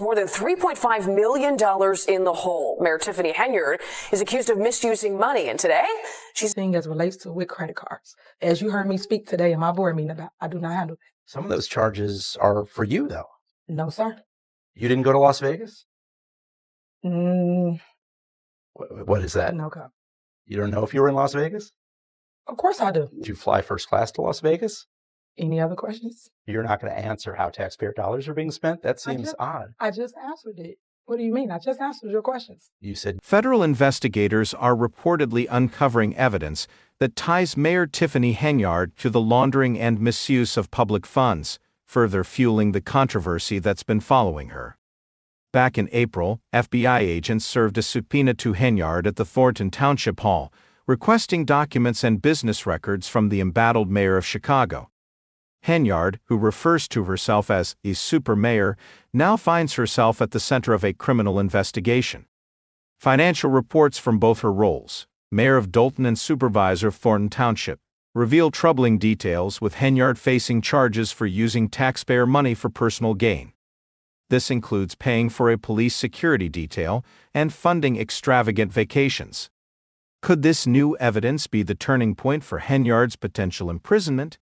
More than $3.5 million in the hole. Mayor Tiffany Henyard is accused of misusing money, and today she's being as relates to with credit cards. As you heard me speak today in my board meeting about, I do not handle that. Some of those charges are for you, though. No, sir. You didn't go to Las Vegas? What is that? No comment. You don't know if you were in Las Vegas? Of course I do. Did you fly first class to Las Vegas? Any other questions? You're not going to answer how taxpayer dollars are being spent? That seems odd. I just answered it. What do you mean? I just answered your questions. You said federal investigators are reportedly uncovering evidence that ties Mayor Tiffany Henyard to the laundering and misuse of public funds, further fueling the controversy that's been following her. Back in April, FBI agents served a subpoena to Henyard at the Thornton Township Hall, requesting documents and business records from the embattled mayor of Chicago. Henyard, who refers to herself as a super mayor, now finds herself at the center of a criminal investigation. Financial reports from both her roles, mayor of Dolton and supervisor of Thornton Township, reveal troubling details, with Henyard facing charges for using taxpayer money for personal gain. This includes paying for a police security detail and funding extravagant vacations. Could this new evidence be the turning point for Henyard's potential imprisonment?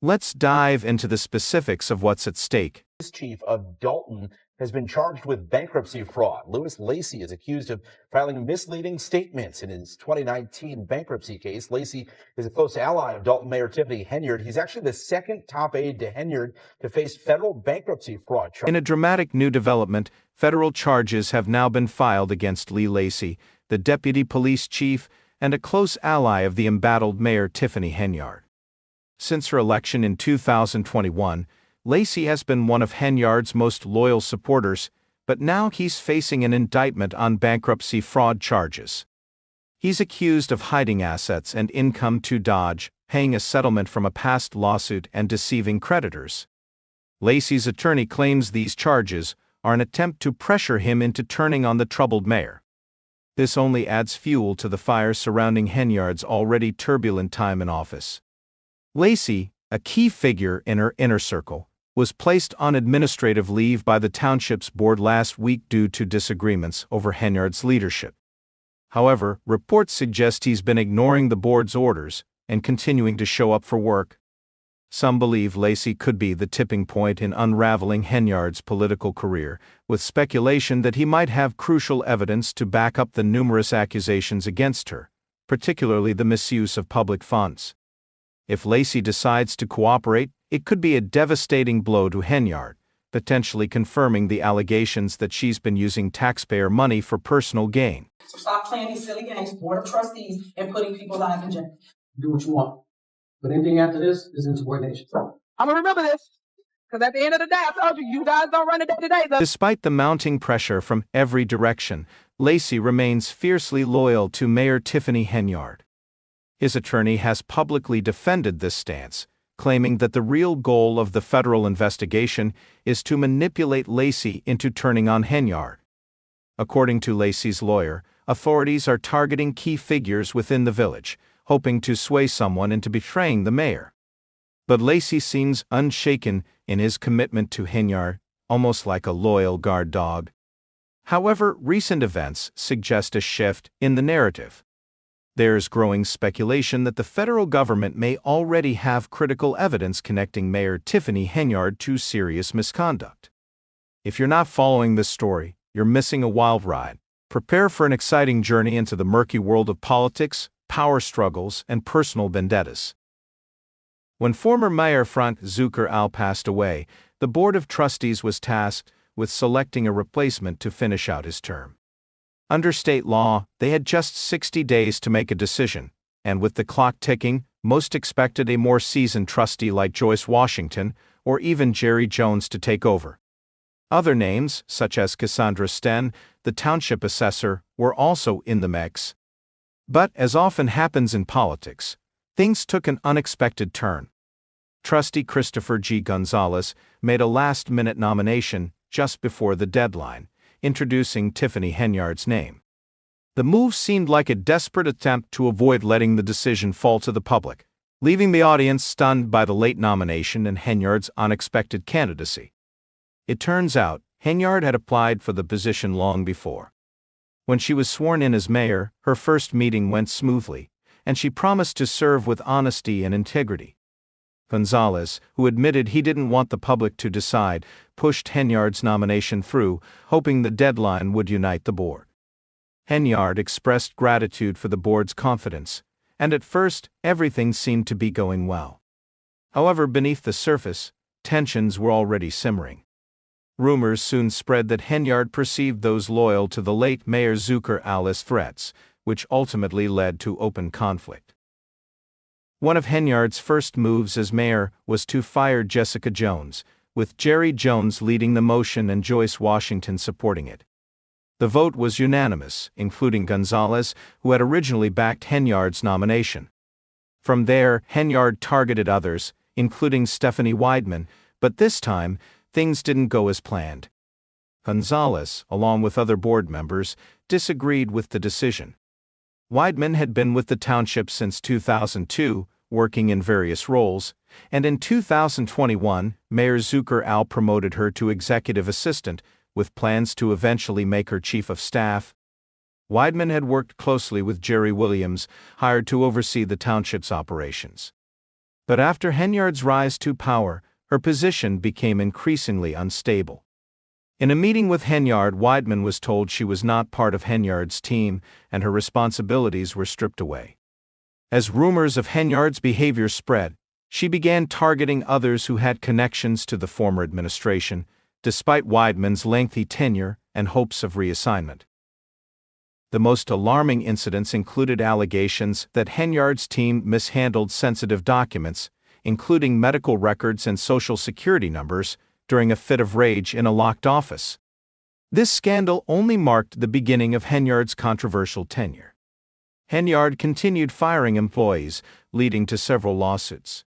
Let's dive into the specifics of what's at stake. Police Chief of Dolton has been charged with bankruptcy fraud. Lee Lacy is accused of filing misleading statements in his 2019 bankruptcy case. Lacy is a close ally of Dolton Mayor Tiffany Henyard. He's actually the second top aide to Henyard to face federal bankruptcy fraud charges. In a dramatic new development, federal charges have now been filed against Lee Lacy, the deputy police chief and a close ally of the embattled Mayor Tiffany Henyard. Since her election in 2021, Lacy has been one of Henyard's most loyal supporters, but now he's facing an indictment on bankruptcy fraud charges. He's accused of hiding assets and income to Dodge, paying a settlement from a past lawsuit, and deceiving creditors. Lacy's attorney claims these charges are an attempt to pressure him into turning on the troubled mayor. This only adds fuel to the fire surrounding Henyard's already turbulent time in office. Lacy, a key figure in her inner circle, was placed on administrative leave by the township's board last week due to disagreements over Henyard's leadership. However, reports suggest he's been ignoring the board's orders and continuing to show up for work. Some believe Lacy could be the tipping point in unraveling Henyard's political career, with speculation that he might have crucial evidence to back up the numerous accusations against her, particularly the misuse of public funds. If Lacy decides to cooperate, it could be a devastating blow to Henyard, potentially confirming the allegations that she's been using taxpayer money for personal gain. So stop playing these silly games, board of trustees, and putting people's lives in jail. Do what you want. But anything after this is insubordination. I'm going to remember this, because at the end of the day, I told you, you guys don't run the day to day. Despite the mounting pressure from every direction, Lacy remains fiercely loyal to Mayor Tiffany Henyard. His attorney has publicly defended this stance, claiming that the real goal of the federal investigation is to manipulate Lacy into turning on Henyard. According to Lacy's lawyer, authorities are targeting key figures within the village, hoping to sway someone into betraying the mayor. But Lacy seems unshaken in his commitment to Henyard, almost like a loyal guard dog. However, recent events suggest a shift in the narrative. There's growing speculation that the federal government may already have critical evidence connecting Mayor Tiffany Henyard to serious misconduct. If you're not following this story, you're missing a wild ride. Prepare for an exciting journey into the murky world of politics, power struggles, and personal vendettas. When former Mayor Frank Zucker Al passed away, the Board of Trustees was tasked with selecting a replacement to finish out his term. Under state law, they had just 60 days to make a decision, and with the clock ticking, most expected a more seasoned trustee like Joyce Washington or even Jerry Jones to take over. Other names, such as Cassandra Sten, the township assessor, were also in the mix. But, as often happens in politics, things took an unexpected turn. Trustee Christopher G. Gonzalez made a last-minute nomination just before the deadline, introducing Tiffany Henyard's name. The move seemed like a desperate attempt to avoid letting the decision fall to the public, leaving the audience stunned by the late nomination and Henyard's unexpected candidacy. It turns out, Henyard had applied for the position long before. When she was sworn in as mayor, her first meeting went smoothly, and she promised to serve with honesty and integrity. Gonzalez, who admitted he didn't want the public to decide, pushed Henyard's nomination through, hoping the deadline would unite the board. Henyard expressed gratitude for the board's confidence, and at first, everything seemed to be going well. However, beneath the surface, tensions were already simmering. Rumors soon spread that Henyard perceived those loyal to the late Mayor Zucker as threats, which ultimately led to open conflict. One of Henyard's first moves as mayor was to fire Jessica Jones, with Jerry Jones leading the motion and Joyce Washington supporting it. The vote was unanimous, including Gonzalez, who had originally backed Henyard's nomination. From there, Henyard targeted others, including Stephanie Weidman, but this time, things didn't go as planned. Gonzalez, along with other board members, disagreed with the decision. Weidman had been with the township since 2002, working in various roles, and in 2021, Mayor Zucker promoted her to executive assistant, with plans to eventually make her chief of staff. Weidman had worked closely with Jerry Williams, hired to oversee the township's operations. But after Henyard's rise to power, her position became increasingly unstable. In a meeting with Henyard, Weidman was told she was not part of Henyard's team, and her responsibilities were stripped away. As rumors of Henyard's behavior spread, she began targeting others who had connections to the former administration, despite Weidman's lengthy tenure and hopes of reassignment. The most alarming incidents included allegations that Henyard's team mishandled sensitive documents, including medical records and social security numbers, during a fit of rage in a locked office. This scandal only marked the beginning of Henyard's controversial tenure. Henyard continued firing employees, leading to several lawsuits.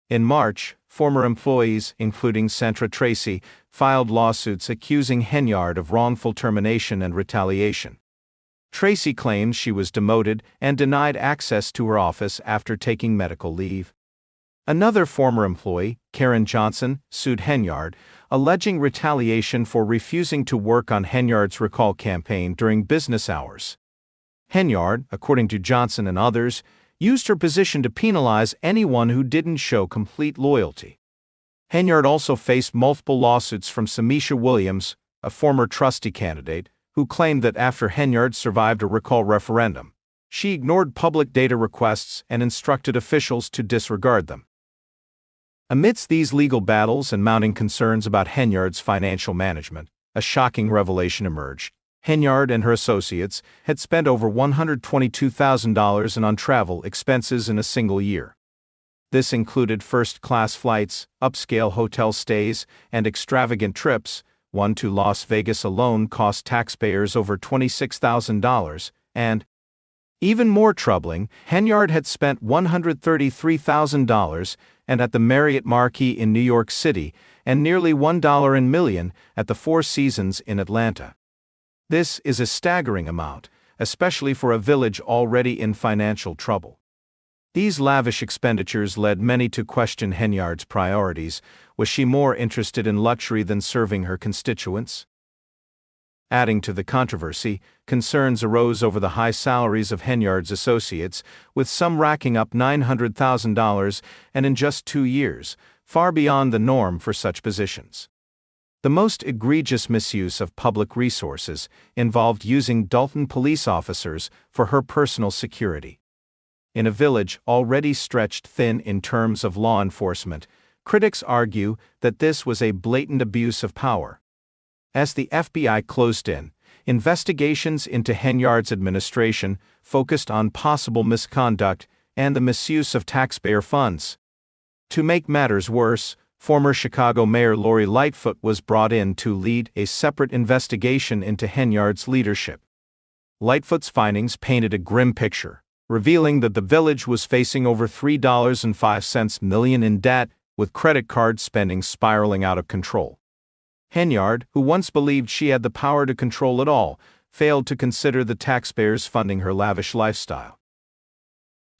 In March, former employees, including Centra Tracy, filed lawsuits accusing Henyard of wrongful termination and retaliation. Tracy claimed she was demoted and denied access to her office after taking medical leave. Another former employee, Karen Johnson, sued Henyard, alleging retaliation for refusing to work on Henyard's recall campaign during business hours. Henyard, according to Johnson and others, used her position to penalize anyone who didn't show complete loyalty. Henyard also faced multiple lawsuits from Samisha Williams, a former trustee candidate, who claimed that after Henyard survived a recall referendum, she ignored public data requests and instructed officials to disregard them. Amidst these legal battles and mounting concerns about Henyard's financial management, a shocking revelation emerged. Henyard and her associates had spent over $122,000 on travel expenses in a single year. This included first-class flights, upscale hotel stays, and extravagant trips. One to Las Vegas alone cost taxpayers over $26,000, and, even more troubling, Henyard had spent $133,000 and at the Marriott Marquis in New York City, and nearly $1 million at the Four Seasons in Atlanta. This is a staggering amount, especially for a village already in financial trouble. These lavish expenditures led many to question Henyard's priorities. Was she more interested in luxury than serving her constituents? Adding to the controversy, concerns arose over the high salaries of Henyard's associates, with some racking up $900,000 and in just 2 years, far beyond the norm for such positions. The most egregious misuse of public resources involved using Dalton police officers for her personal security. In a village already stretched thin in terms of law enforcement, critics argue that this was a blatant abuse of power. As the FBI closed in, investigations into Henyard's administration focused on possible misconduct and the misuse of taxpayer funds. To make matters worse, former Chicago Mayor Lori Lightfoot was brought in to lead a separate investigation into Henyard's leadership. Lightfoot's findings painted a grim picture, revealing that the village was facing over $3.05 million in debt, with credit card spending spiraling out of control. Henyard, who once believed she had the power to control it all, failed to consider the taxpayers funding her lavish lifestyle.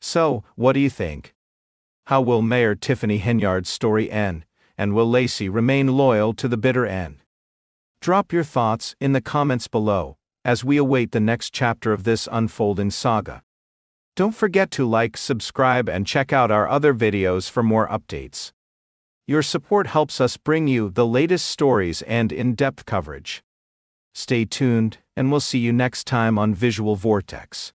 So, what do you think? How will Mayor Tiffany Henyard's story end, and will Lacy remain loyal to the bitter end? Drop your thoughts in the comments below, as we await the next chapter of this unfolding saga. Don't forget to like, subscribe, and check out our other videos for more updates. Your support helps us bring you the latest stories and in-depth coverage. Stay tuned, and we'll see you next time on Visual Vortex.